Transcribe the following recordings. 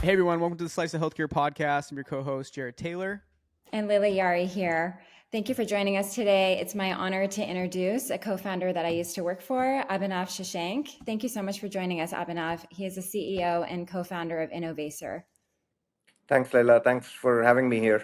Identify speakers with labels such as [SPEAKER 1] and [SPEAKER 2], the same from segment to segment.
[SPEAKER 1] Hey everyone, welcome to the Slice of Healthcare podcast. I'm your co-host, Jared Taylor.
[SPEAKER 2] And Lily Yari here. Thank you for joining us today. It's my honor to introduce a co-founder that I used to work for, Abhinav Shashank. Thank you so much for joining us, Abhinav. He is the CEO and co-founder of Innovaccer.
[SPEAKER 3] Thanks, Leila. Thanks for having me here.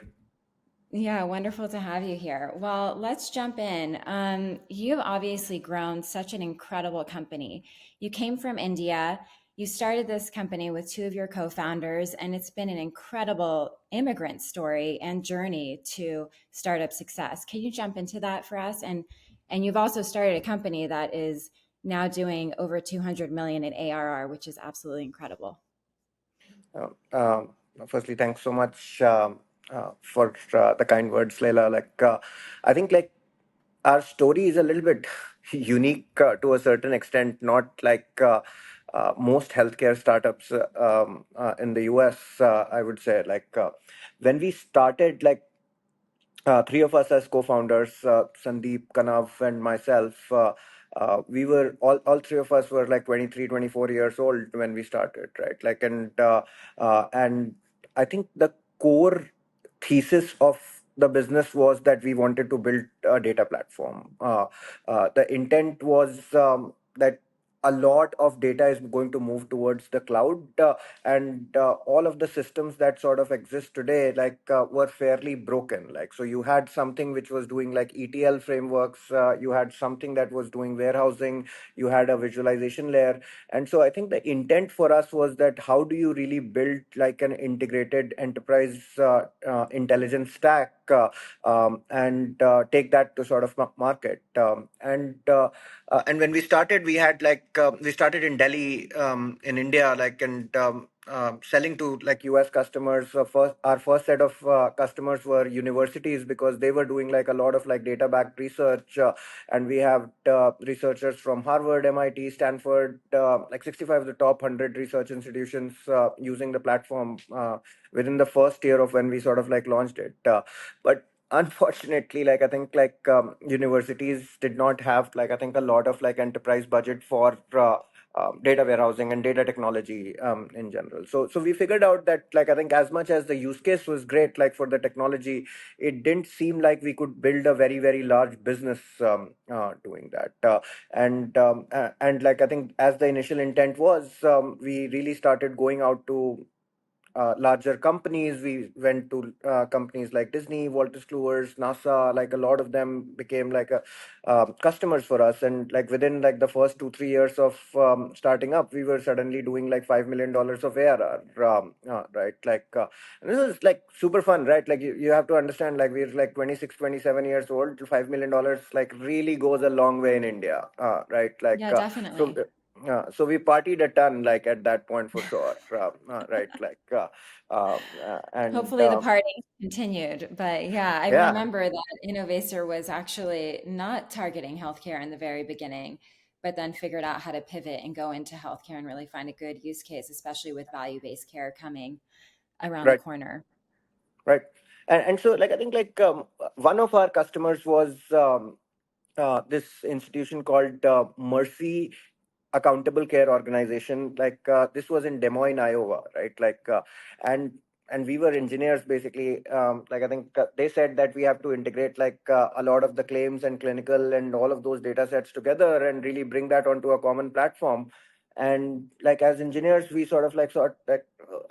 [SPEAKER 2] Yeah, wonderful to have you here. Well, let's jump in. You've obviously grown such an incredible company. You came from India. You started this company with two of your co-founders, and it's been an incredible immigrant story and journey to startup success. Can you jump into that for us? And you've also started a company that is now doing over 200 million in ARR, which is absolutely incredible.
[SPEAKER 3] Firstly, thanks so much for the kind words, Leila. I think our story is a little bit unique to a certain extent, not most healthcare startups in the US. I would say, when we started, three of us as co-founders, Sandeep, Kanav, and myself. We were all three of us were like 23, 24 years old when we started, right? And I think the core thesis of the business was that we wanted to build a data platform. The intent was that a lot of data is going to move towards the cloud, and all of the systems that sort of exist today were fairly broken. So you had something which was doing like ETL frameworks, you had something that was doing warehousing, you had a visualization layer. And so I think the intent for us was that how do you really build like an integrated enterprise intelligence stack, and take that to sort of market. And when we started, we started in Delhi, in India, selling to like US customers. Our first set of customers were universities, because they were doing like a lot of like data backed research, and we have researchers from Harvard, MIT, Stanford, like 65 of the top 100 research institutions using the platform within the first year of when we sort of like launched it. But unfortunately, I think universities did not have I think a lot of like enterprise budget for data warehousing and data technology in general. So we figured out that I think as much as the use case was great for the technology, it didn't seem like we could build a very, very large business doing that. And I think as the initial intent was, we really started going out to larger companies. We went to companies like Disney, Walter Kluwer's, NASA. Like a lot of them became customers for us. And within the first 2-3 years of starting up, we were suddenly doing like $5 million of ARR. Right? And this is like super fun, right? You have to understand, we're like 26, 27 years old. $5 million really goes a long way in India. Right?
[SPEAKER 2] Yeah, definitely.
[SPEAKER 3] So we partied a ton, at that point for sure, right? And
[SPEAKER 2] Hopefully the party continued. But yeah, I
[SPEAKER 3] yeah,
[SPEAKER 2] remember that Innovaccer was actually not targeting healthcare in the very beginning, but then figured out how to pivot and go into healthcare and really find a good use case, especially with value-based care coming around the
[SPEAKER 3] right,
[SPEAKER 2] corner.
[SPEAKER 3] right. And so I think one of our customers was this institution called Mercy Accountable Care Organization. This was in Des Moines, Iowa, right? And we were engineers basically. I think they said that we have to integrate a lot of the claims and clinical and all of those data sets together and really bring that onto a common platform. And as engineers, we sort of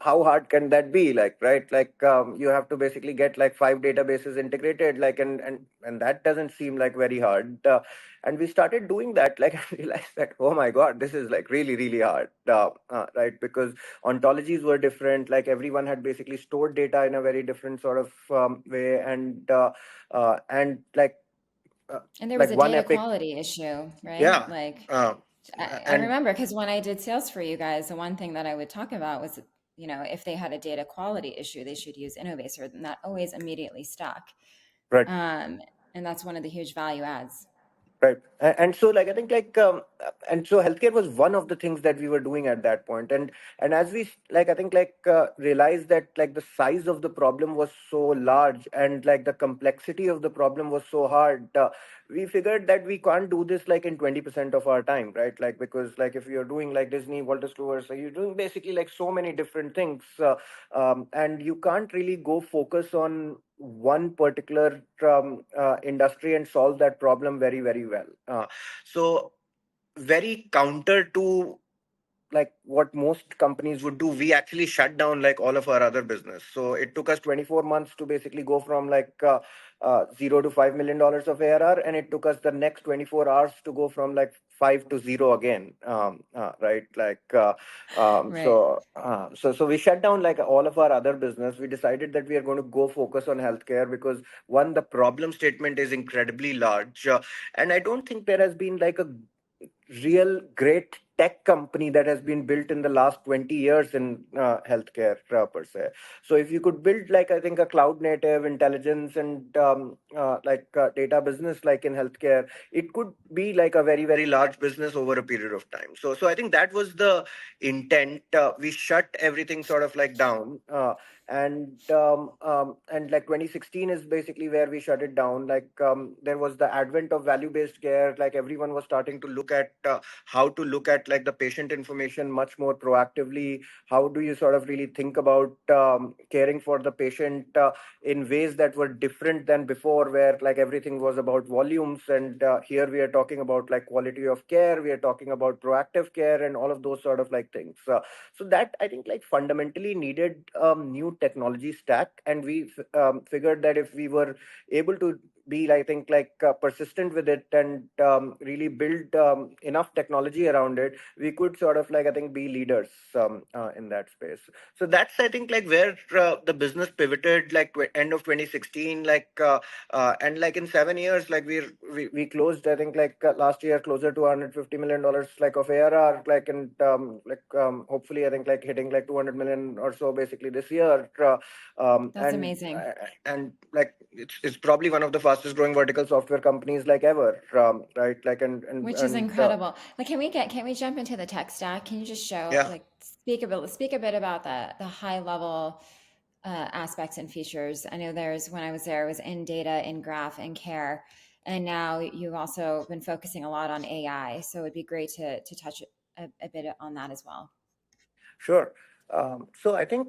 [SPEAKER 3] how hard can that be, right? You have to basically get 5 databases integrated, and that doesn't seem like very hard. And we started doing that, and realized that, oh my god, this is really, really hard, right? Because ontologies were different. Everyone had basically stored data in a very different sort of way. And
[SPEAKER 2] And there was a
[SPEAKER 3] one
[SPEAKER 2] data
[SPEAKER 3] epic.
[SPEAKER 2] quality issue, right?
[SPEAKER 3] Yeah. uh,
[SPEAKER 2] I
[SPEAKER 3] and
[SPEAKER 2] remember because when I did sales for you guys, the one thing that I would talk about was, if they had a data quality issue, they should use Innovaccer, and that always immediately stuck.
[SPEAKER 3] right.
[SPEAKER 2] And that's one of the huge value adds.
[SPEAKER 3] Right. And so like I think and so healthcare was one of the things that we were doing at that point. And as we like I think realized that like the size of the problem was so large and like the complexity of the problem was so hard, we figured that we can't do this like in 20% of our time, right? Like because like if you're doing like Disney, Walter Clover, so you're doing basically like so many different things, and you can't really go focus on one particular industry and solve that problem very, very well. So very counter to like what most companies would do, we actually shut down like all of our other business. So it took us 24 months to basically go from zero to $5 million of ARR, and it took us the next 24 hours to go from like five to zero again. Right,
[SPEAKER 2] Right.
[SPEAKER 3] so we shut down like all of our other business. We decided that we are going to go focus on healthcare because one, the problem statement is incredibly large, and I don't think there has been like a real great tech company that has been built in the last 20 years in healthcare per se. So if you could build like I think a cloud native intelligence and data business like in healthcare, it could be like a very, very large business over a period of time. So I think that was the intent. We shut everything sort of like down, and like 2016 is basically where we shut it down. There was the advent of value based care. Like everyone was starting to look at how to look at like the patient information much more proactively. How do you sort of really think about caring for the patient in ways that were different than before, where like everything was about volumes, and here we are talking about like quality of care, we are talking about proactive care and all of those sort of like things. So that I think like fundamentally needed new technology stack, and we figured that if we were able to be I think persistent with it and really build enough technology around it, we could sort of like I think be leaders in that space. So that's I think like where the business pivoted like end of 2016, and like in 7 years like we closed I think last year closer to $150 million like of ARR, like and hopefully I think like hitting like 200 million or so basically this year. um,
[SPEAKER 2] That's
[SPEAKER 3] and
[SPEAKER 2] amazing.
[SPEAKER 3] uh, and like it's probably one of the fastest growing vertical software companies like ever, right? Like
[SPEAKER 2] Which is incredible. Like, can we jump into the tech stack? Can you just show,
[SPEAKER 3] yeah.
[SPEAKER 2] like, speak a bit about the high level aspects and features? I know there's when I was there, it was in data, in graph, in care, and now you've also been focusing a lot on AI. So it'd be great to touch a bit on that as well.
[SPEAKER 3] Sure. So I think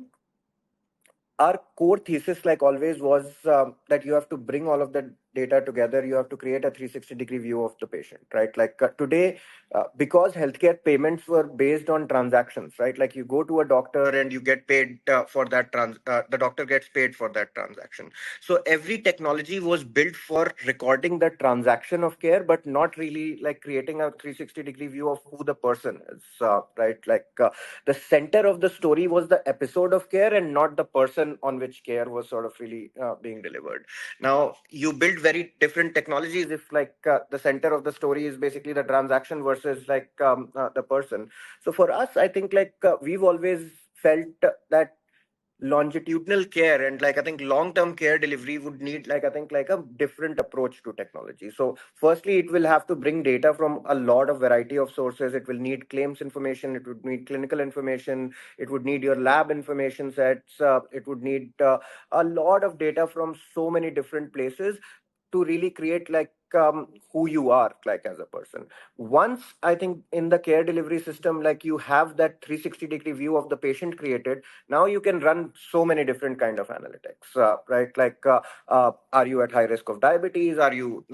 [SPEAKER 3] our core thesis like always was that you have to bring all of the data together. You have to create a 360-degree view of the patient, right? Today, because healthcare payments were based on transactions, right? Like you go to a doctor and you get paid for that the doctor gets paid for that transaction. So every technology was built for recording the transaction of care, but not really like creating a 360-degree view of who the person is, right? The center of the story was the episode of care and not the person on which care was sort of really being delivered. Now you build very different technologies if the center of the story is basically the transaction versus the person. So for us I think we've always felt that longitudinal care and like I think long-term care delivery would need a different approach to technology. So firstly it will have to bring data from a lot of variety of sources. It will need claims information, it would need clinical information, it would need your lab information sets, it would need a lot of data from so many different places to really create who you are like as a person. Once I think in the care delivery system like you have that 360-degree view of the patient created, now you can run so many different kind of analytics, right? Are you at high risk of diabetes? Are you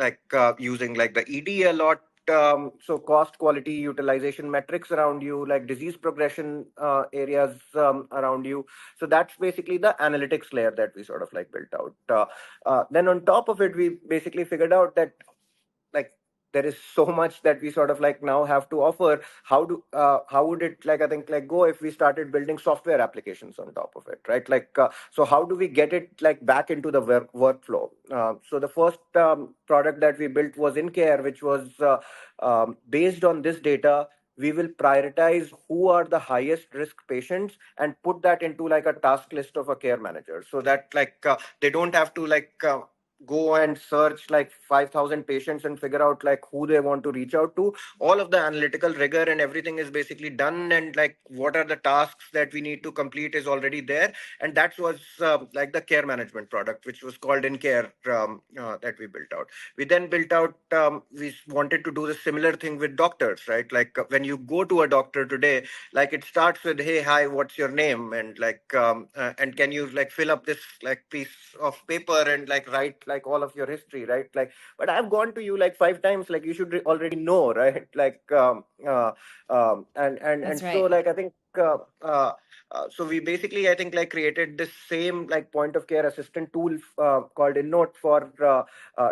[SPEAKER 3] using like the ED a lot? So cost, quality, utilization metrics around you, like disease progression areas around you. So that's basically the analytics layer that we sort of like built out. Then on top of it, we basically figured out that like there is so much that we sort of like now have to offer. How would it like I think like go if we started building software applications on top of it, right? So how do we get it like back into the workflow? So the first product that we built was in care, which was based on this data. We will prioritize who are the highest risk patients and put that into like a task list of a care manager, so that they don't have to go and search like 5,000 patients and figure out like who they want to reach out to. All of the analytical rigor and everything is basically done, and like what are the tasks that we need to complete is already there. And that was like the care management product, which was called In Care, that we built out. We then built out, we wanted to do the similar thing with doctors, right? Like when you go to a doctor today, like it starts with, hey, hi, what's your name? And like, and can you like fill up this like piece of paper and like write like all of your history, right? Like, but I've gone to you like 5 times, like you should already know, right? Like, and
[SPEAKER 2] That's
[SPEAKER 3] so
[SPEAKER 2] right.
[SPEAKER 3] like I think, so we basically, I think, like created this same like point of care assistant tool called InNote for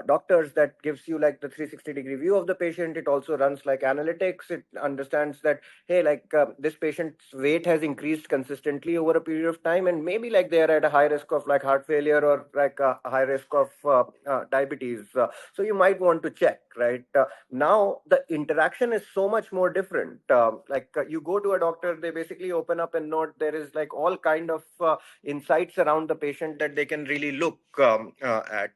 [SPEAKER 3] doctors that gives you like the 360-degree view of the patient. It also runs like analytics. It understands that, hey, like this patient's weight has increased consistently over a period of time, and maybe like they are at a high risk of like heart failure or like a high risk of diabetes. So you might want to check, right? Now the interaction is so much more different. You go to a doctor, they basically open up a note. There is like all kind of insights around the patient that they can really look at.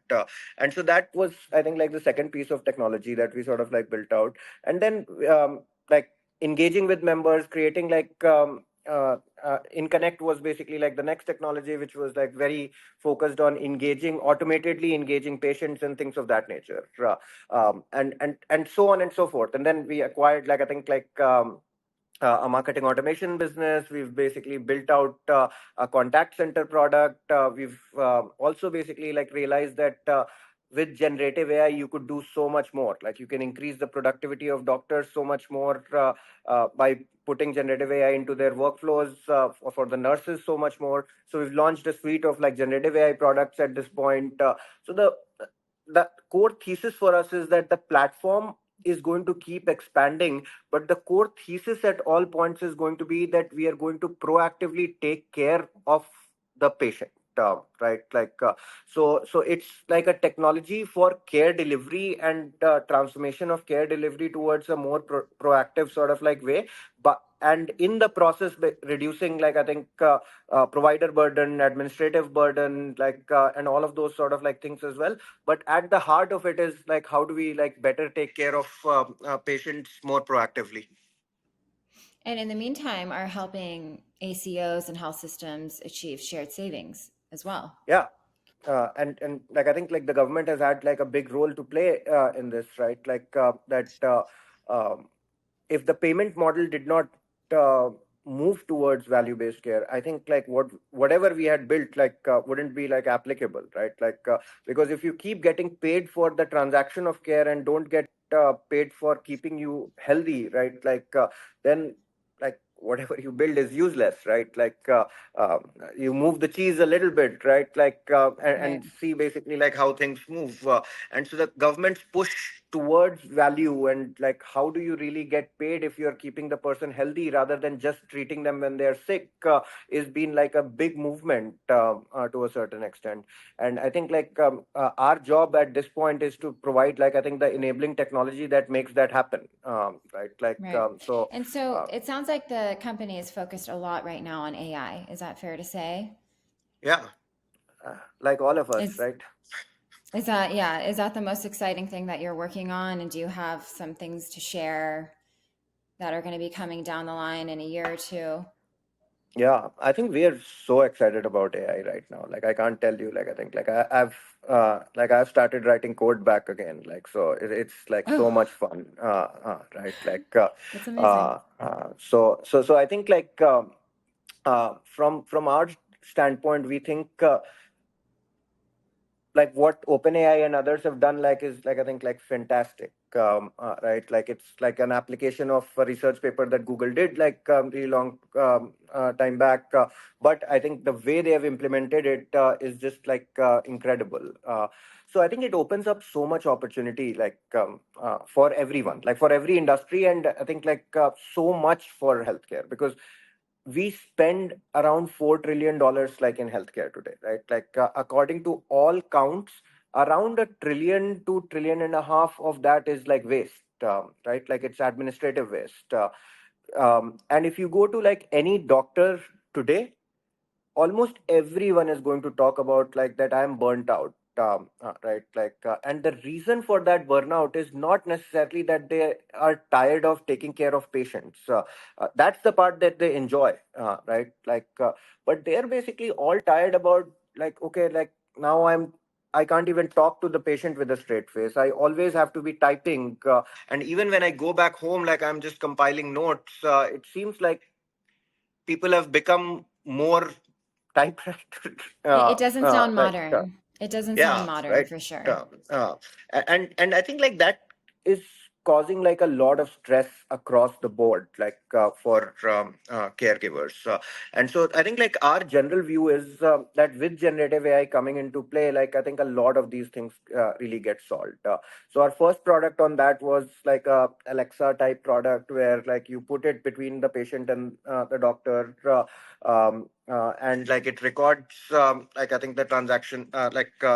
[SPEAKER 3] And so that was, I think, like the second piece of technology that we sort of like built out. And then like engaging with members, creating like InConnect was basically like the next technology, which was like very focused on engaging, automatedly engaging patients and things of that nature, and so on and so forth. And then we acquired like I think like a marketing automation business. We've basically built out a contact center product. We've also basically like realized that with generative AI, you could do so much more. Like you can increase the productivity of doctors so much more by putting generative AI into their workflows, for the nurses so much more. So we've launched a suite of like generative AI products at this point. So the core thesis for us is that the platform is going to keep expanding, but the core thesis at all points is going to be that we are going to proactively take care of the patient. Right, like so it's like a technology for care delivery and transformation of care delivery towards a more proactive sort of like way, but and in the process reducing like I think provider burden, administrative burden, like and all of those sort of like things as well. But at the heart of it is like how do we like better take care of patients more proactively.
[SPEAKER 2] And in the meantime, are helping ACOs and health systems achieve shared savings as well.
[SPEAKER 3] Yeah. And like I think like the government has had like a big role to play in this, right? Like that um, if the payment model did not uh, move towards value based care, I think like whatever we had built like wouldn't be like applicable, right? Like because if you keep getting paid for the transaction of care and don't get paid for keeping you healthy, right? Like then like whatever you build is useless, right? Like uh, you move the cheese a little bit, right? Like
[SPEAKER 2] Right.
[SPEAKER 3] and see basically like how things move. And so the government's push towards value and like how do you really get paid if you're keeping the person healthy rather than just treating them when they're sick is been like a big movement to a certain extent. And I think like our job at this point is to provide like I think the enabling technology that makes that happen, right? Like
[SPEAKER 2] Right.
[SPEAKER 3] so
[SPEAKER 2] And so
[SPEAKER 3] uh,
[SPEAKER 2] it sounds like the company is focused a lot right now on AI. Is that fair to say?
[SPEAKER 3] yeah, like all of us,
[SPEAKER 2] Is
[SPEAKER 3] right?
[SPEAKER 2] is that yeah, is that the most exciting thing that you're working on? And do you have some things to share that are going to be coming down the line in a year or two?
[SPEAKER 3] Yeah, I think we are so excited about AI right now. Like I can't tell you. Like I think like I've started writing code back again. Like so it's like
[SPEAKER 2] Oh,
[SPEAKER 3] so much fun. Right. Like
[SPEAKER 2] that's amazing.
[SPEAKER 3] so I think like from our standpoint, we think like what OpenAI and others have done like is like I think like fantastic. Right, like it's like an application of a research paper that Google did like really long time back. But I think the way they have implemented it is just like incredible. So I think it opens up so much opportunity like for everyone, like for every industry, and I think like so much for healthcare because we spend around $4 trillion like in healthcare today, right? Like according to all counts, around $1 trillion to $1.5 trillion of that is like waste, right? Like it's administrative waste. And if you go to like any doctor today, almost everyone is going to talk about like that I'm burnt out. right? And the reason for that burnout is not necessarily that they are tired of taking care of patients. That's the part that they enjoy, right? But they're basically all tired about, like, okay, like now I can't even talk to the patient with a straight face. I always have to be typing, and even when I go back home, like I'm just compiling notes. It seems like people have become more typewriter.
[SPEAKER 2] It doesn't sound
[SPEAKER 3] Right.
[SPEAKER 2] modern. It doesn't sound
[SPEAKER 3] Yeah.
[SPEAKER 2] modern
[SPEAKER 3] Right.
[SPEAKER 2] for sure.
[SPEAKER 3] Uh, uh, and I think like that is causing like a lot of stress across the board, like for caregivers. And so I think like our general view is that with generative AI coming into play, like I think a lot of these things really get solved. So our first product on that was like a Alexa type product where like you put it between the patient and the doctor. And like it records like I think the transaction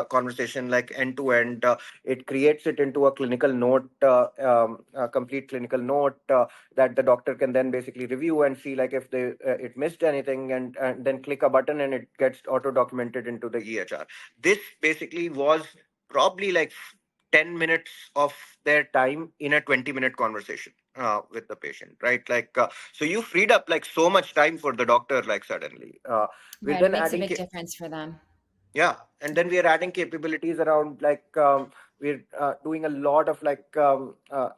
[SPEAKER 3] conversation like end to end. It creates it into a clinical note, a complete clinical note that the doctor can then basically review and see like if they it missed anything, and then click a button and it gets auto documented into the EHR. This basically was probably like 10 minutes of their time in a 20-minute conversation with the patient, right? So you freed up like so much time for the doctor, like suddenly. We're
[SPEAKER 2] Right. It
[SPEAKER 3] then
[SPEAKER 2] makes a
[SPEAKER 3] adding
[SPEAKER 2] big difference for them.
[SPEAKER 3] yeah, and then we are adding capabilities around we're doing a lot of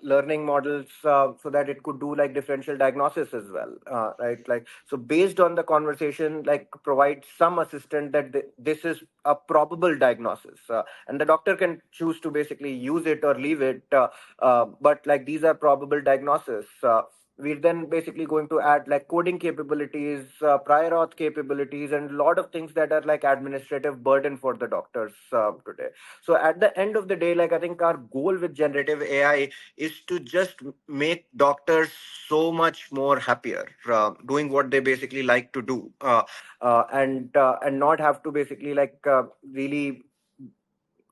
[SPEAKER 3] learning models so that it could do like differential diagnosis as well, right? Like so, based on the conversation, like provide some assistant that this is a probable diagnosis, and the doctor can choose to basically use it or leave it. But like these are probable diagnosis. We're then basically going to add like coding capabilities, prior auth capabilities, and a lot of things that are like administrative burden for the doctors today. So at the end of the day, like I think our goal with generative AI is to just make doctors so much more happier doing what they basically like to do, and not have to basically really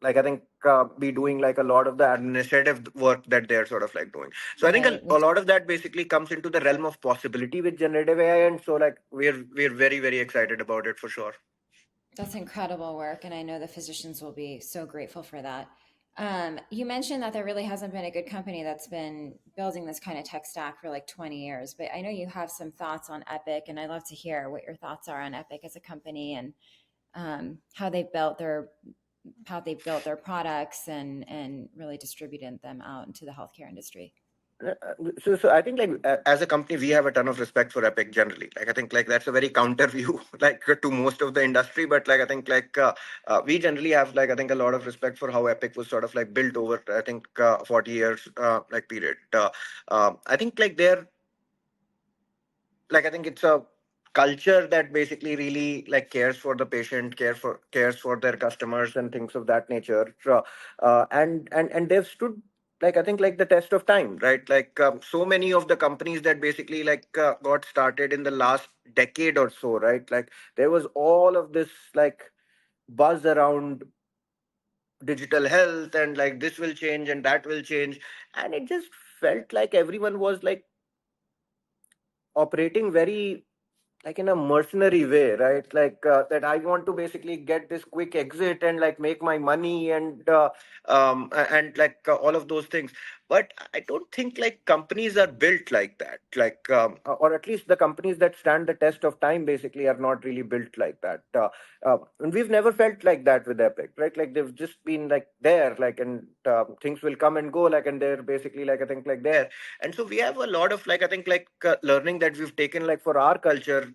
[SPEAKER 3] like I think be doing like a lot of the administrative work that they're sort of like doing. So I think
[SPEAKER 2] Right.
[SPEAKER 3] a lot of that basically comes into the realm of possibility with generative AI, and so like we're very very excited about it for sure.
[SPEAKER 2] That's incredible work. And I know the physicians will be so grateful for that. You mentioned that there really hasn't been a good company that's been building this kind of tech stack for like 20 years, but I know you have some thoughts on Epic, and I'd love to hear what your thoughts are on Epic as a company and how they've built their products and really distributed them out into the healthcare industry.
[SPEAKER 3] So I think like as a company we have a ton of respect for Epic generally. Like I think like that's a very counter view like to most of the industry, but like I think we generally have like I think a lot of respect for how Epic was sort of like built over I think 40 years like period. I think like they're like I think it's a culture that basically really like cares for the patient, cares for their customers and things of that nature. And they've stood like I think like the test of time, right? So many of the companies that basically got started in the last decade or so, right? Like there was all of this like buzz around digital health and like this will change and that will change, and it just felt like everyone was like operating very like in a mercenary way, right? That I want to basically get this quick exit and like make my money and all of those things. But I don't think like companies are built like that. Or at least the companies that stand the test of time basically are not really built like that. And we've never felt like that with Epic, right? Like they've just been like there, and things will come and go, and they're basically like I think like there. And so we have a lot of like I think learning that we've taken like for our culture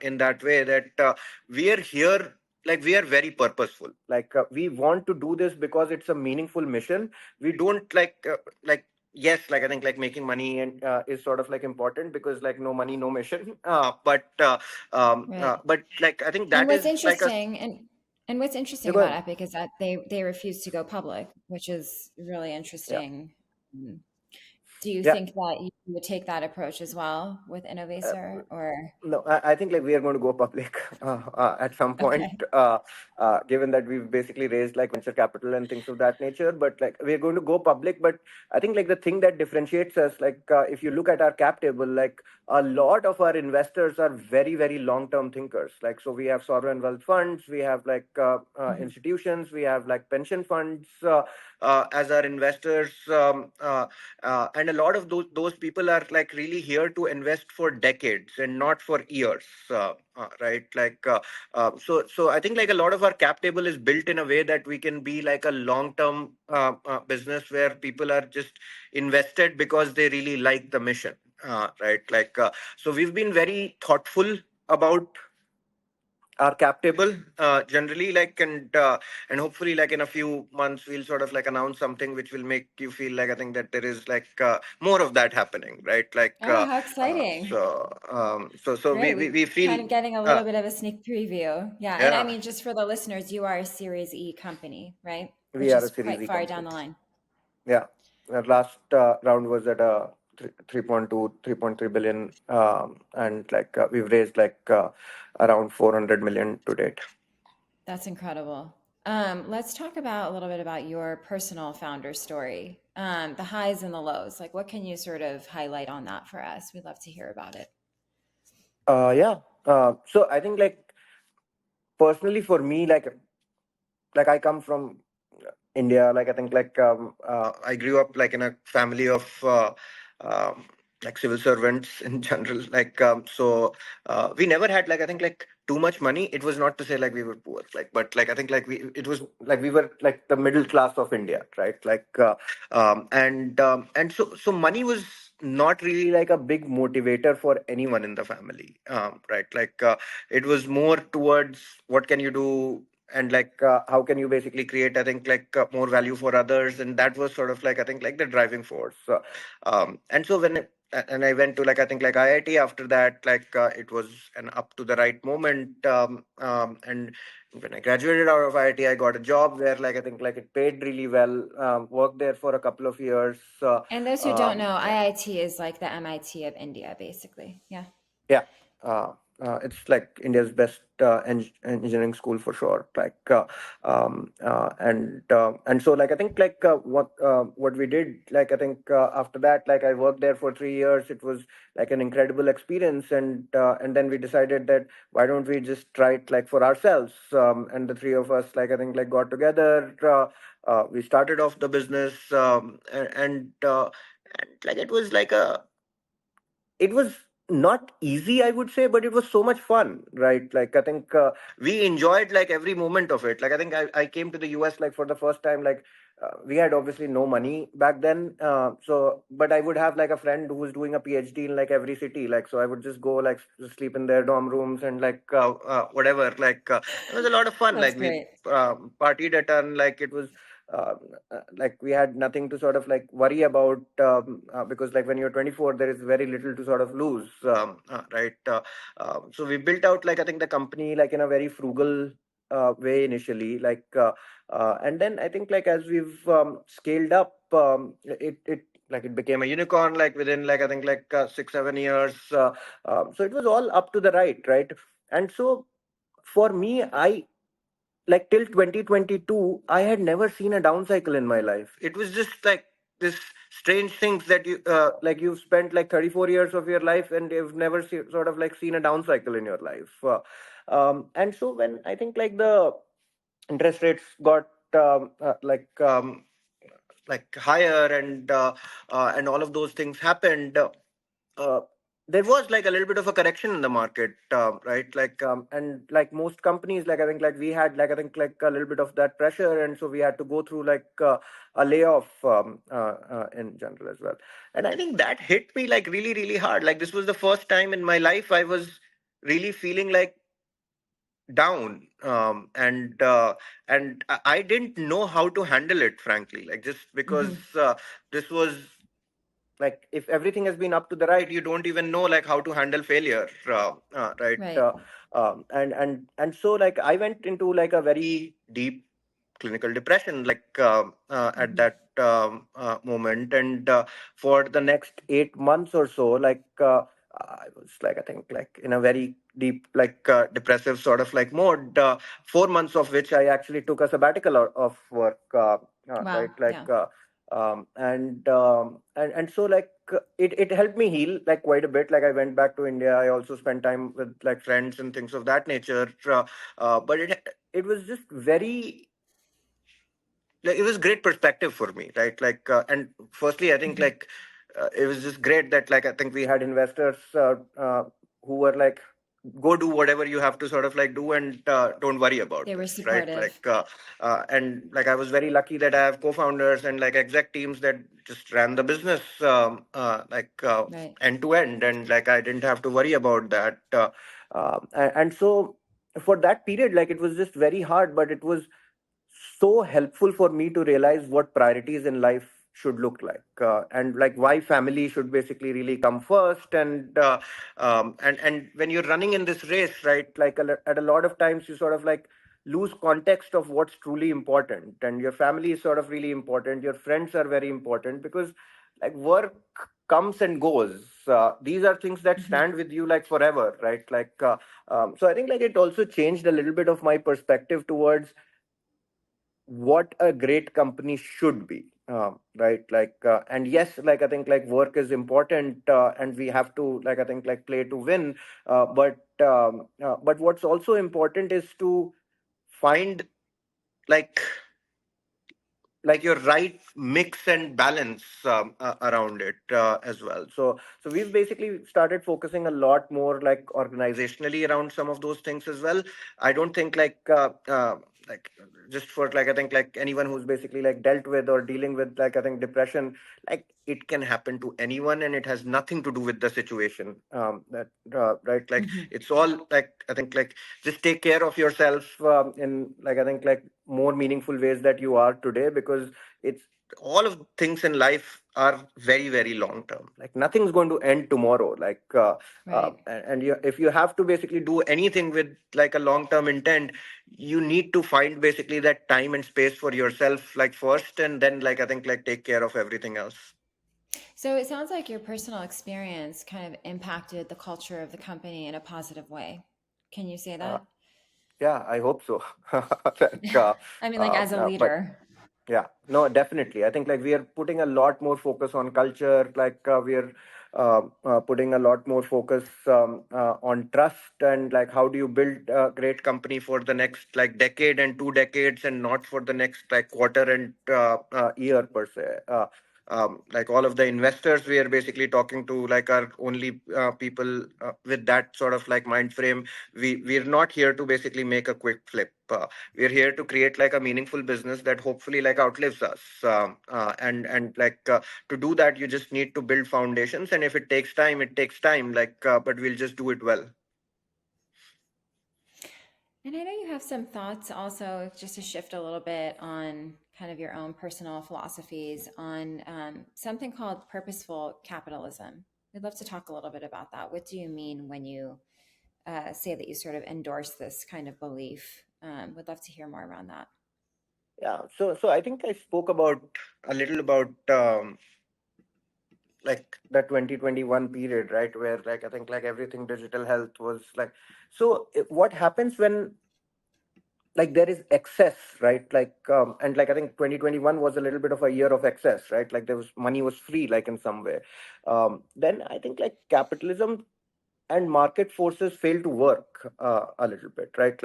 [SPEAKER 3] in that way that we are here like we are very purposeful, we want to do this because it's a meaningful mission. We don't like yes, like I think like making money and is sort of like important because like no money no mission,
[SPEAKER 2] Right.
[SPEAKER 3] but like I think
[SPEAKER 2] And
[SPEAKER 3] that
[SPEAKER 2] what's
[SPEAKER 3] is like a
[SPEAKER 2] interesting and what's
[SPEAKER 3] you
[SPEAKER 2] interesting
[SPEAKER 3] go
[SPEAKER 2] about
[SPEAKER 3] ahead.
[SPEAKER 2] Epic is that they refuse to go public, which is really
[SPEAKER 3] Yeah.
[SPEAKER 2] interesting. Mm. Do you
[SPEAKER 3] Yeah.
[SPEAKER 2] think that you would take that approach as well with
[SPEAKER 3] Uh,
[SPEAKER 2] Innovaccer, or
[SPEAKER 3] No, I think like we are going to go public at some point,
[SPEAKER 2] okay?
[SPEAKER 3] given that we've basically raised like venture capital and things of that nature. But like we're going to go public. But I think like the thing that differentiates us, like if you look at our cap table, like a lot of our investors are very, very long-term thinkers. Like so, we have sovereign wealth funds, we have like
[SPEAKER 2] Mhm.
[SPEAKER 3] institutions, we have like pension funds as our investors. And a lot of those people are like really here to invest for decades and not for years, right? Like so I think like a lot of our cap table is built in a way that we can be like a long term business where people are just invested because they really like the mission, right? Like so we've been very thoughtful about our cap table generally, like and hopefully like in a few months we'll sort of like announce something which will make you feel like I think that there is like more of that happening, right? Like
[SPEAKER 2] Oh, how exciting!
[SPEAKER 3] so
[SPEAKER 2] Great.
[SPEAKER 3] we
[SPEAKER 2] We
[SPEAKER 3] feel
[SPEAKER 2] kind of getting a
[SPEAKER 3] uh,
[SPEAKER 2] little bit of a sneak preview. Yeah. And I
[SPEAKER 3] yeah,
[SPEAKER 2] mean, just for the listeners, you are a Series E company, right?
[SPEAKER 3] we
[SPEAKER 2] Which
[SPEAKER 3] are a
[SPEAKER 2] is
[SPEAKER 3] Series
[SPEAKER 2] quite
[SPEAKER 3] E
[SPEAKER 2] far down
[SPEAKER 3] company.
[SPEAKER 2] the line.
[SPEAKER 3] Yeah, our last round was at a 3.2 3.3 billion, and like we've raised like around 400 million to date.
[SPEAKER 2] That's incredible. Let's talk about a little bit about your personal founder story, the highs and the lows. Like, what can you sort of highlight on that for us? We'd love to hear about it.
[SPEAKER 3] Yeah. So I think like personally for me, like I come from India. Like I think like I grew up like in a family of um, like civil servants in general. Like we never had like I think like too much money. It was not to say like we were poor, like but like I think like we it was like we were like the middle class of India, right? Like and so money was not really like a big motivator for anyone in the family, right? Like it was more towards what can you do and like how can you basically create I think like more value for others, and that was sort of like I think like the driving force. And so and I went to like I think like IIT after that, like it was an up to the right moment, and when I graduated out of IIT I got a job where like I think like it paid really well, worked there for a couple of years.
[SPEAKER 2] And those who don't
[SPEAKER 3] Um,
[SPEAKER 2] know, IIT is like the MIT of India, basically. Yeah.
[SPEAKER 3] Yeah, it's like India's best engineering school for sure. Like, and so like I think like what we did, like I think after that, like I worked there for 3 years. It was like an incredible experience, and then we decided that why don't we just try it like for ourselves? And the three of us, like I think, like got together. We started off the business, and like it was not easy I would say, but it was so much fun, right? Like I think we enjoyed like every moment of it. Like I think I came to the US like for the first time, like we had obviously no money back then, so but I would have like a friend who was doing a PhD in like every city, like so I would just go like sleep in their dorm rooms and like whatever, like it was a lot of fun.
[SPEAKER 2] That's
[SPEAKER 3] Like we
[SPEAKER 2] great.
[SPEAKER 3] partied a ton. Like it was uh, like we had nothing to sort of like worry about, because like when you're 24 there is very little to sort of lose, right? So we built out like I think the company like in a very frugal way initially, like and then I think like as we've scaled up, it like it became a unicorn like within like I think like 6 7 years, so it was all up to the right. And so for me, I like till 2022 I had never seen a down cycle in my life. It was just like this strange things that you like you've spent like 34 years of your life and you've never sort of like seen a down cycle in your life. And so when I think like the interest rates got like higher, and all of those things happened, uh, there was like a little bit of a correction in the market, right? Like and like most companies, like I think like we had like I think like a little bit of that pressure, and so we had to go through like a layoff in general as well. And I think that hit me like really really hard. Like this was the first time in my life I was really feeling like down, and I didn't know how to handle it, frankly, like just because
[SPEAKER 2] Hmm.
[SPEAKER 3] this was like if everything has been up to the right, you don't even know like how to handle failure, right?
[SPEAKER 2] Right.
[SPEAKER 3] And so like I went into like a very deep clinical depression, at that moment. And for the next 8 months or so, I was like, I think, like in a very deep, depressive sort of like mode. 4 months of which I actually took a sabbatical of work,
[SPEAKER 2] Wow.
[SPEAKER 3] right?
[SPEAKER 2] Yeah.
[SPEAKER 3] And so it helped me heal like quite a bit. Like I went back to India. I also spent time with like friends and things of that nature. But it was just very, like, it was great perspective for me, right? And firstly, I think
[SPEAKER 2] Mhm.
[SPEAKER 3] it was just great that like I think we had investors who were like, go do whatever you have to sort of like do, and don't worry about
[SPEAKER 2] They were
[SPEAKER 3] this, right?
[SPEAKER 2] supportive.
[SPEAKER 3] And like I was very lucky that I have co-founders and like exec teams that just ran the business
[SPEAKER 2] Right.
[SPEAKER 3] end to end, and like I didn't have to worry about that. And so for that period, like it was just very hard, but it was so helpful for me to realize what priorities in life should look like, and like why family should basically really come first. And when you're running in this race, right, at a lot of times you sort of like lose context of what's truly important, and your family is sort of really important, your friends are very important, because like work comes and goes. These are things that
[SPEAKER 2] Mhm.
[SPEAKER 3] stand with you like forever, right? So I think like it also changed a little bit of my perspective towards what a great company should be, right? And yes, like I think like work is important, and we have to, like I think, like play to win, but what's also important is to find like your right mix and balance around it as well. So we've basically started focusing a lot more like organizationally around some of those things as well. I don't think like just for like I think like anyone who's basically like dealt with or dealing with like I think depression, like it can happen to anyone, and it has nothing to do with the situation. That right, like
[SPEAKER 2] Mhm.
[SPEAKER 3] it's all like I think like just take care of yourself in like I think like more meaningful ways that you are today, because it's all of things in life are very very long term. Like nothing's going to end tomorrow.
[SPEAKER 2] Right.
[SPEAKER 3] And if you have to basically do anything with like a long term intent, you need to find basically that time and space for yourself like first, and then like I think like take care of everything else.
[SPEAKER 2] So it sounds like your personal experience kind of impacted the culture of the company in a positive way. Can you say
[SPEAKER 3] uh,
[SPEAKER 2] that?
[SPEAKER 3] yeah, I hope so. like,
[SPEAKER 2] I mean, like as a
[SPEAKER 3] but
[SPEAKER 2] leader.
[SPEAKER 3] Yeah, no, definitely. I think like we are putting a lot more focus on culture. We are putting a lot more focus on trust, and like how do you build a great company for the next like decade and 2 decades, and not for the next like quarter and year per se. Like all of the investors we are basically talking to like are only people with that sort of like mind frame. We're not here to basically make a quick flip. We're here to create like a meaningful business that hopefully like outlives us, and to do that you just need to build foundations, and if it takes time, it takes time, but we'll just do it well.
[SPEAKER 2] And I know you have some thoughts also, just to shift a little bit on kind of your own personal philosophies on something called purposeful capitalism. We'd love to talk a little bit about that. What do you mean when you say that you sort of endorse this kind of belief? Would love to hear more around that.
[SPEAKER 3] Yeah, so I think I spoke about a little about like the 2021 period, right, where like I think like everything digital health was like. What happens when like there is excess, right? And like I think 2021 was a little bit of a year of excess, right? Like there was money was free, like in some way. Then I think like capitalism and market forces fail to work a little bit, right?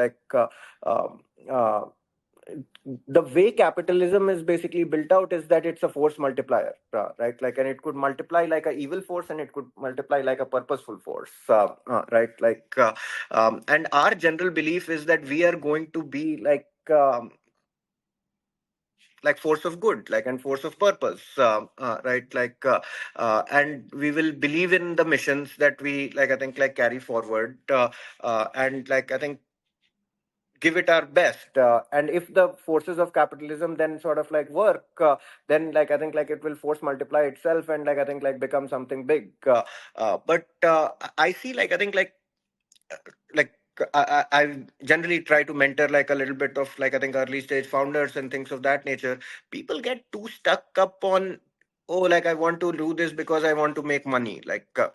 [SPEAKER 3] Um, uh, the way capitalism is basically built out is that it's a force multiplier, right? And it could multiply like a evil force, and it could multiply like a purposeful force, right? And our general belief is that we are going to be like force of good, like and force of purpose, right? And we will believe in the missions that we like I think like carry forward, and like I think give it our best, and if the forces of capitalism then sort of like work, then like I think like it will force multiply itself, and like I think like become something big. But I see like I think like I generally try to mentor like a little bit of like I think early stage founders and things of that nature. People get too stuck up on, oh, like I want to do this because I want to make money.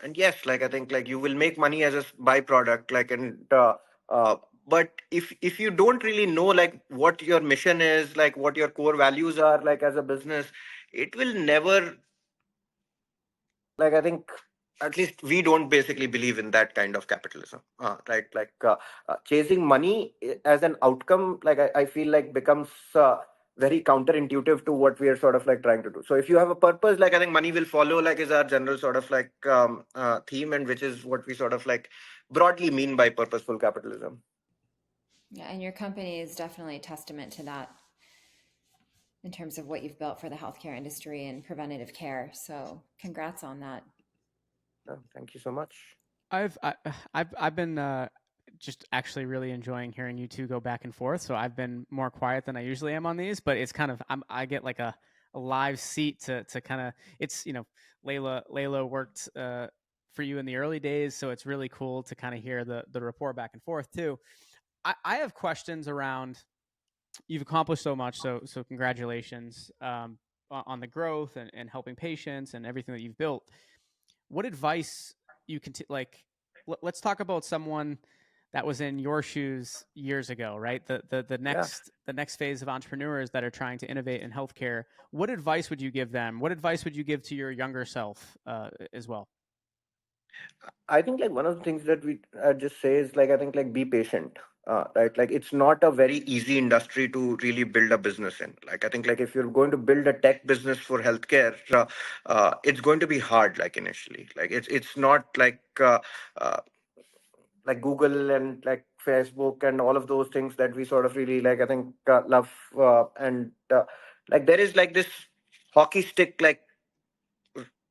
[SPEAKER 3] And yes, like I think like you will make money as a byproduct. Uh, but if you don't really know like what your mission is, like what your core values are, like as a business, it will never, like I think at least we don't basically believe in that kind of capitalism, right? Chasing money as an outcome, like I feel like becomes very counterintuitive to what we are sort of like trying to do. So if you have a purpose, like I think money will follow, like is our general sort of like theme, and which is what we sort of like broadly mean by purposeful capitalism.
[SPEAKER 2] Yeah, and your company is definitely a testament to that in terms of what you've built for the healthcare industry and preventative care. So congrats on that.
[SPEAKER 3] Thank you so much.
[SPEAKER 1] I've been just actually really enjoying hearing you two go back and forth. So I've been more quiet than I usually am on these, but it's kind of I get like a live seat to kind of, it's, Layla worked for you in the early days, so it's really cool to kind of hear the rapport back and forth too. I have questions around, you've accomplished so much, so congratulations on the growth and helping patients and everything that you've built. What advice you can let's talk about someone that was in your shoes years ago, right? The
[SPEAKER 3] Yeah.
[SPEAKER 1] next phase of entrepreneurs that are trying to innovate in healthcare. What advice would you give them? What advice would you give to your younger self as well?
[SPEAKER 3] I think like one of the things that we just say is like I think like be patient, right? Like it's not a very easy industry to really build a business in. Like I think like if you're going to build a tech business for healthcare, it's going to be hard. Like initially, like it's not uh, like Google and like Facebook and all of those things that we sort of really like I think love and like there is like this hockey stick like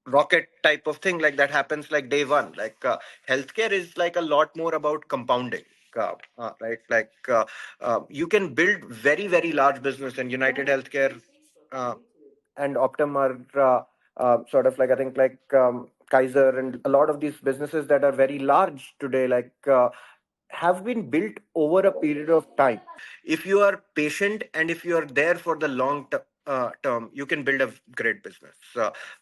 [SPEAKER 3] rocket type of thing like that happens like day one. Healthcare is like a lot more about compounding, right? You can build very large business, and United Healthcare uh, and Optum are sort of like I think like Kaiser and a lot of these businesses that are very large today, have been built over a period of time. If you are patient and if you are there for the long term, you can build a great business.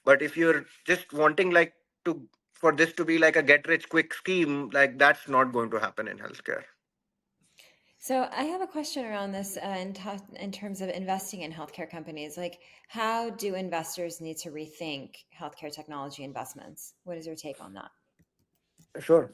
[SPEAKER 3] But if you're just wanting like to for this to be like a get rich quick scheme, like that's not going to happen in healthcare.
[SPEAKER 2] So I have a question around this in terms of investing in healthcare companies. Like, how do investors need to rethink healthcare technology investments? What is your take on that?
[SPEAKER 3] Sure.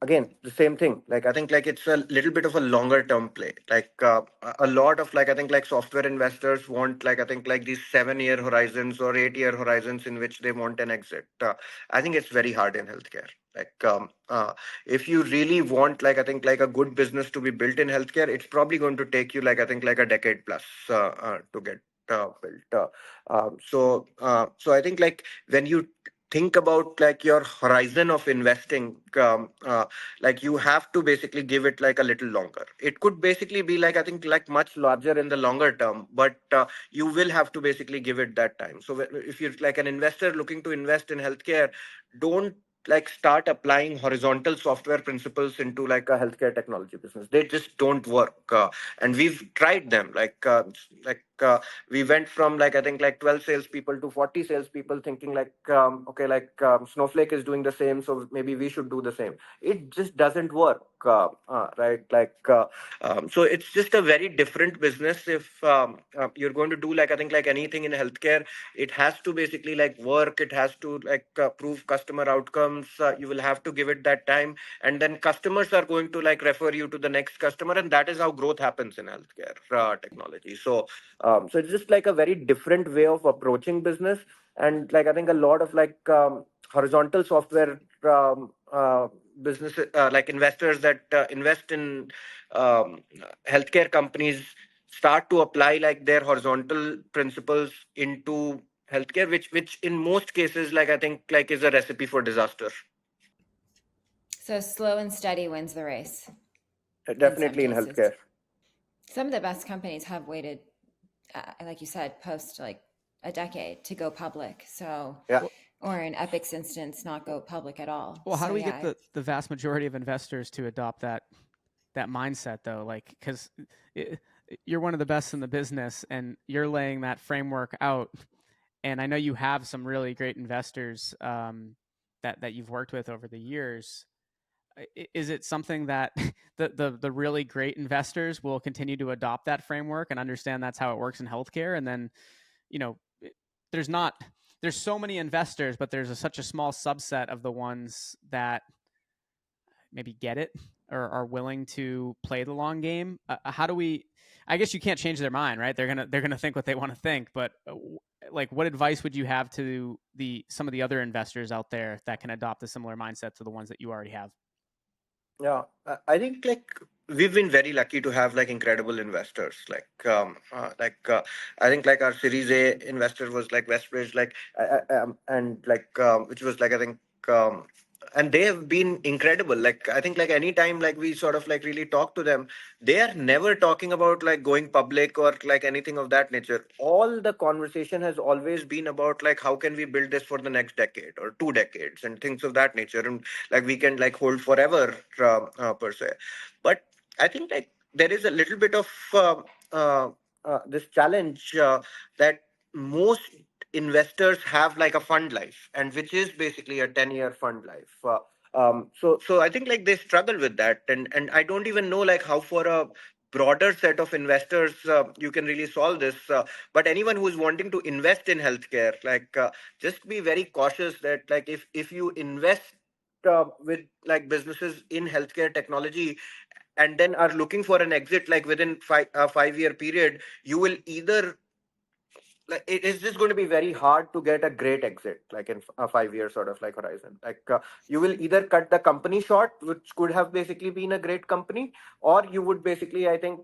[SPEAKER 3] Again, the same thing. Like I think like it's a little bit of a longer term play. A lot of like I think like software investors want like I think like these 7 year horizons or 8 year horizons in which they want an exit. I think it's very hard in healthcare. If you really want like I think like a good business to be built in healthcare, it's probably going to take you like I think like a decade plus to get built. So I think like when you think about like your horizon of investing, like you have to basically give it like a little longer. It could basically be like I think like much larger in the longer term, but you will have to basically give it that time. So if you're like an investor looking to invest in healthcare, don't like start applying horizontal software principles into like a healthcare technology business. They just don't work, and we've tried them. We went from like I think like 12 salespeople to 40 salespeople, thinking okay, Snowflake is doing the same, so maybe we should do the same. It just doesn't work, right? So it's just a very different business. If you're going to do like I think like anything in healthcare, it has to basically like work. It has to prove customer outcomes. You will have to give it that time, and then customers are going to like refer you to the next customer, and that is how growth happens in healthcare technology. So it's just like a very different way of approaching business, and like I think a lot of horizontal software business like investors that invest in healthcare companies start to apply like their horizontal principles into healthcare, which in most cases like I think like is a recipe for disaster.
[SPEAKER 2] So slow and steady wins the race in some
[SPEAKER 3] Definitely in
[SPEAKER 2] cases.
[SPEAKER 3] healthcare.
[SPEAKER 2] Some of the best companies have waited, like you said, post like a decade to go public. So
[SPEAKER 3] Yeah.
[SPEAKER 2] or in Epic's instance, not go public at all.
[SPEAKER 1] Well, how
[SPEAKER 2] So
[SPEAKER 1] do we get
[SPEAKER 2] yeah,
[SPEAKER 1] the vast majority of investors to adopt that mindset though? Like, because you're one of the best in the business, and you're laying that framework out. And I know you have some really great investors that you've worked with over the years. Is it something that the really great investors will continue to adopt that framework and understand that's how it works in healthcare? And then, you know, there's not there's so many investors, but there's such a small subset of the ones that maybe get it or are willing to play the long game. How do we? I guess you can't change their mind, right? They're gonna think what they want to think. But like, what advice would you have to the some of the other investors out there that can adopt a similar mindset to the ones that you already have?
[SPEAKER 3] Yeah, I think like we've been very lucky to have like incredible investors. I think like our Series A investor was like Westbridge, and which was like I think and they have been incredible. Like I think like anytime like we sort of like really talk to them, they are never talking about like going public or like anything of that nature. All the conversation has always been about like how can we build this for the next decade or 2 decades and things of that nature. And like we can like hold forever per se. But I think like there is a little bit of uh, this challenge that most investors have like a fund life, and which is basically a 10-year fund life. So I think like they struggle with that, and I don't even know like how for a broader set of investors you can really solve this. But anyone who's wanting to invest in healthcare, just be very cautious that like if you invest with like businesses in healthcare technology and then are looking for an exit like within 5-year period, you will either like it is just going to be very hard to get a great exit like in a 5-year sort of like horizon. You will either cut the company short, which could have basically been a great company, or you would basically, I think,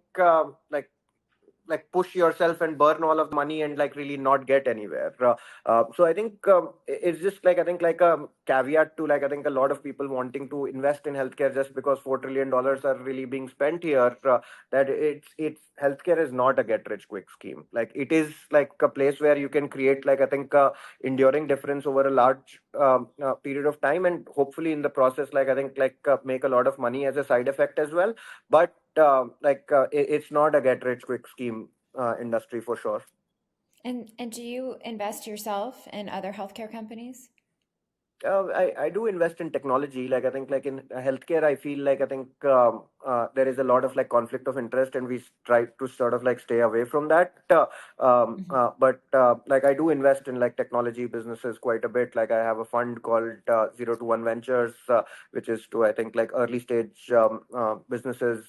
[SPEAKER 3] like push yourself and burn all of the money and like really not get anywhere. So I think it's just like I think like a caveat to like I think a lot of people wanting to invest in healthcare just because $4 trillion are really being spent here. That it's healthcare is not a get rich quick scheme. Like it is like a place where you can create like I think enduring difference over a large period of time, and hopefully in the process like I think make a lot of money as a side effect as well. But it's not a get rich quick scheme industry for sure.
[SPEAKER 2] and do you invest yourself in other healthcare companies?
[SPEAKER 3] I do invest in technology. Like I think like in healthcare, I feel like I think there is a lot of like conflict of interest, and we try to sort of like stay away from that.
[SPEAKER 2] Mhm.
[SPEAKER 3] But like I do invest in like technology businesses quite a bit. Like I have a fund called 0 to 1 Ventures, which is to I think like early stage businesses.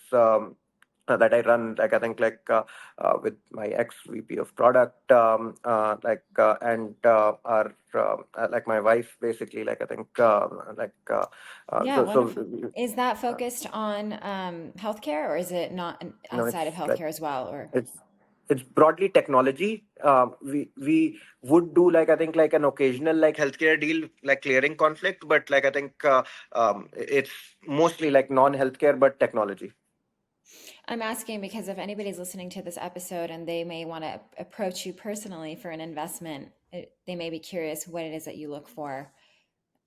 [SPEAKER 3] That I run, like I think, with my ex VP of product, and like my wife, basically, like I think,
[SPEAKER 2] Yeah,
[SPEAKER 3] so
[SPEAKER 2] wonderful. Is that focused on healthcare, or is it not outside of
[SPEAKER 3] it's like
[SPEAKER 2] healthcare as well? Or
[SPEAKER 3] it's it's broadly technology. We would do like I think like an occasional like healthcare deal, like clearing conflict, but like I think it's mostly like non-healthcare but technology.
[SPEAKER 2] I'm asking because if anybody's listening to this episode and they may want to approach you personally for an investment, they may be curious what it is that you look for,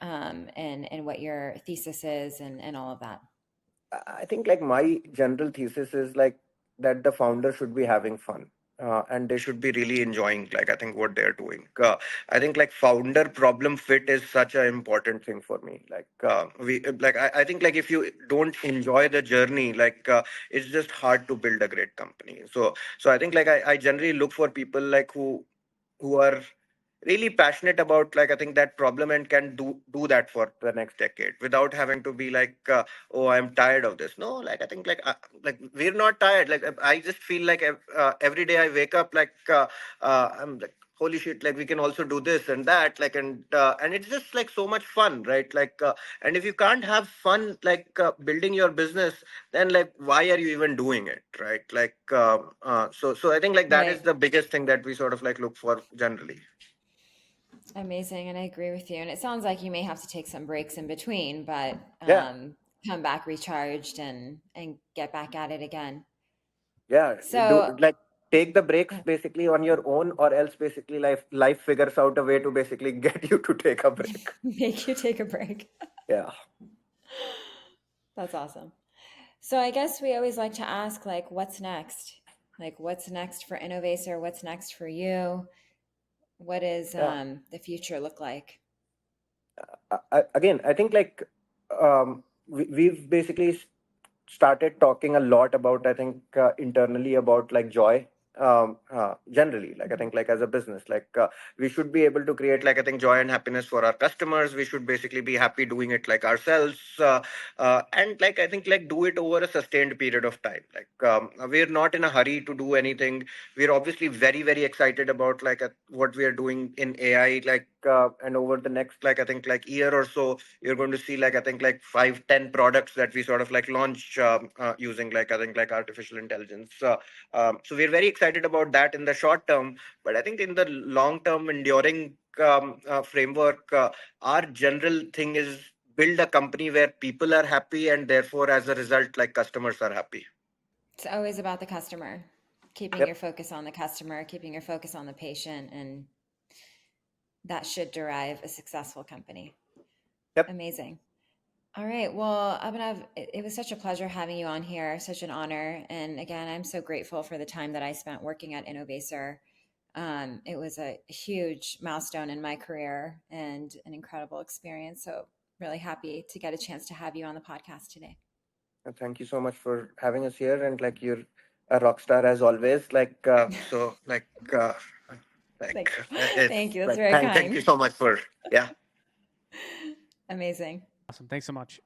[SPEAKER 2] and what your thesis is, and all of that.
[SPEAKER 3] I think like my general thesis is like that the founder should be having fun. And they should be really enjoying like I think what they're doing. I think like founder problem fit is such an important thing for me. I think like if you don't enjoy the journey, it's just hard to build a great company. So I think like I generally look for people like who are really passionate about like I think that problem and can do that for the next decade without having to be oh, I'm tired of this. No, like I think like we're not tired. Like I just feel like every day I wake up I'm like holy shit, like we can also do this and that, and it's just like so much fun, right? And if you can't have fun building your business, then like why are you even doing it, right? So I think like that is
[SPEAKER 2] Right.
[SPEAKER 3] the biggest thing that we sort of like look for generally.
[SPEAKER 2] Amazing. And I agree with you. And it sounds like you may have to take some breaks in between, but
[SPEAKER 3] Yeah,
[SPEAKER 2] come back recharged and get back at it again.
[SPEAKER 3] yeah. Do
[SPEAKER 2] So
[SPEAKER 3] like. take the breaks basically on your own, or else basically life figures out a way to basically get you to take a break.
[SPEAKER 2] Make you take a break.
[SPEAKER 3] Yeah.
[SPEAKER 2] That's awesome. So I guess we always like to ask, like, what's next? Like, what's next for Innovaccer? What's next for you? What does
[SPEAKER 3] Yeah.
[SPEAKER 2] the future look like?
[SPEAKER 3] Again, I think like we've basically started talking a lot about, I think, internally about like joy. Generally, like I think, like as a business, like we should be able to create, like I think, joy and happiness for our customers. We should basically be happy doing it like ourselves, and like I think, like do it over a sustained period of time. Like we're not in a hurry to do anything. We're obviously very very excited about like what we are doing in AI, like and over the next, like I think, like year or so, you're going to see, like I think, like 5-10 products that we sort of like launch using, like I think, like artificial intelligence. So we're very excited about that in the short term, but I think in the long term enduring framework, our general thing is build a company where people are happy, and therefore as a result, like customers are happy.
[SPEAKER 2] It's always about the customer, keeping your
[SPEAKER 3] Yep.
[SPEAKER 2] focus on the customer, keeping your focus on the patient, and that should derive a successful company.
[SPEAKER 3] Yep.
[SPEAKER 2] Amazing. All right. Well, Abhinav, it was such a pleasure having you on here, such an honor. And again, I'm so grateful for the time that I spent working at Innovaccer. It was a huge milestone in my career and an incredible experience. So, really happy to get a chance to have you on the podcast today.
[SPEAKER 3] Thank you so much for having us here, and like you're a rock star as always. Like so, like
[SPEAKER 2] Thank you.
[SPEAKER 3] it's
[SPEAKER 2] Thank you. That's
[SPEAKER 3] like
[SPEAKER 2] very
[SPEAKER 3] thank you
[SPEAKER 2] kind.
[SPEAKER 3] so much for, yeah.
[SPEAKER 2] Amazing.
[SPEAKER 1] Awesome. Thanks so much.